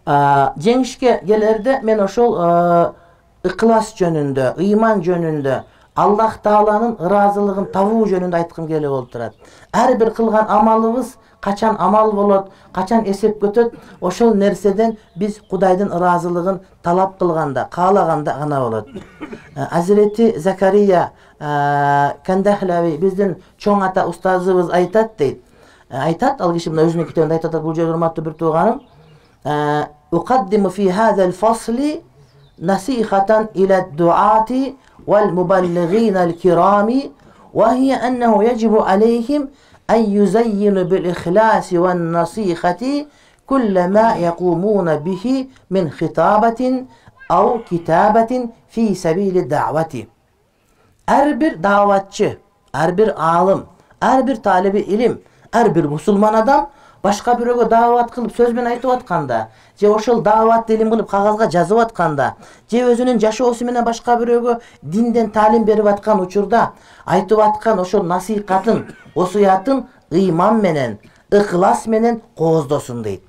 Жеңишке келерде мен ошол ыкылас жөнүндө, ыйман жөнүндө, Аллах Тааланын ыраазылыгын табуу жөнүндө айткым келип отурат. Ар бир кылган амалыбыз качан амал болот, качан эсеп өтөт, ошол нерседен биз Кудайдын ыраазылыгын талап кылганда, каалаганда гана болот. Азирети Закария Кандахлави биздин чоң ата устазыбыз айтат дейт. Айтат, ал киши мына өзүнүн китебинде айтат, бул жерде урматтуу бир тууганым, "Уqaddimu fi hadha al-fasli nasihatan ila ad-du'ati wal-muballighina al-kirami wa hiya annahu yajibu alayhim أن يزينوا بالإخلاص والنصيحة كل ما يقومون به من خطابة أو كتابة في سبيل الدعوة. Her bir davatçı, her bir alim, her bir talebi ilim, her bir musulman adam başka biröөгө davat kılıp söz menен айтып атканда, же ошол дават илим кылып кагазга жазып атканда, же өзүнүн жашоосу менен башка biröөгө динден талим берип аткан учурда айтып аткан ошол насихатын, осуятын ыйман менен, ыкылас менен кооздосун дейт.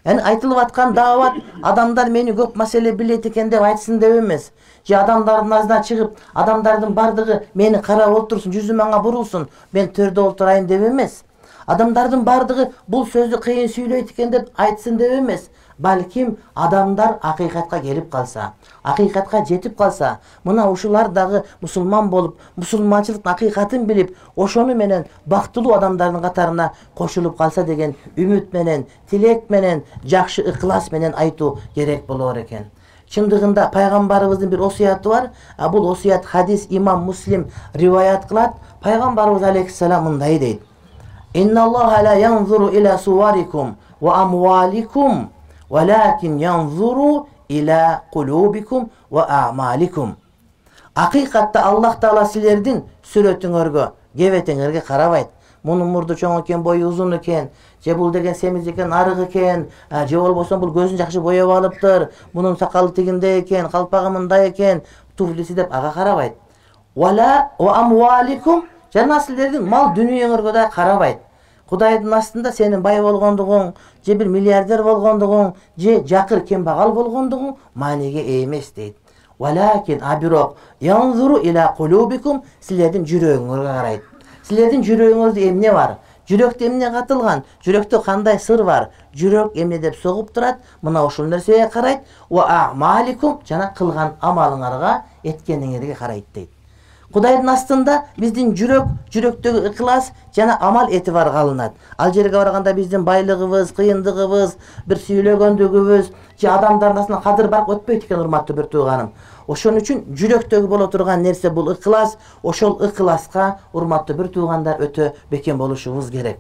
Yani айтылып аткан дават адамдар мени көп маселе билет экен деп айтсын деп эмес. Же адамдардын назына чыгып, адамдардын бардыгы мени карап отурсун, жүзү мага бурулсун, мен төрдө отурайын деп эмес. Адамдардын бардыгы бул сөздү кыйын сүйлөйт экен деп айтсын деп эмес. Балким адамдар акыйкатка келип калса, акыйкатка жетип калса, мына ушулар дагы мусулман болуп, мусулманчылыктын акыйкатын билип, ошону менен бактылуу адамдардын катарына кошулуп калса деген үмүт менен, тилек менен, жакшы ыкылас менен айтуу керек болор экен. Чындыгында пайгамбарыбыздын бир осуяты бар. Бул осуят хадис имам Муслим риваят кылат. Пайгамбарыбыз алейхиссалам мындай дейт: "Инналлаха ла янзуру иля суwarikum wa amwalikum, walakin yanzuru ila qulubikum wa a'malikum." Акыйкатта Аллах Таала силердин сүрөтүңөргө, кебетеңерге карабайт. Мунун мурду чоң экен, бою узун экен, же бул деген семиз экен, арык экен, же болбосо бул көзүн жакшы боеп алыптыр, мунун сакалы тигинде экен, калпагы мындай экен, туфлиси деп ага карабайт. Вала ва амваликум, жана силердин мал дүнүйөңөргө да карабайт. Кудайдын астында сенин бай болгондугуң, же бир миллиардер болгондугуң, же жакыр кембагал болгондугуң мааниге эмес дейт. Валакин абирок янзуру иля кулубикум, силердин жүрөгүңөргө карайт. Силердин жүрөгүңөрдө эмне бар? Жүрөктө эмне катылган? Жүрөктө кандай сыр бар? Жүрөк эмне деп согуп турат? Мына ошол нерсеге карайт. Ва а'маликум, жана кылган амалыңарга, эткениңерге карайт дейт. Кудайдын астында биздин жүрөк, жүрөктөгү ыкылас жана амал этибар калынат. Ал жерге барганда биздин байлыгыбыз, кыйындыгыбыз, бир сүйлөгөндүгүбүз, же адамдардын астына кадыр барк өтпөйт экен, урматтуу бир тууганым. Ошон үчүн жүрөктөгү боло турган нерсе бул ыкылас, ошол ыкыласка урматтуу бир туугандар өтө бекем болушубуз керек.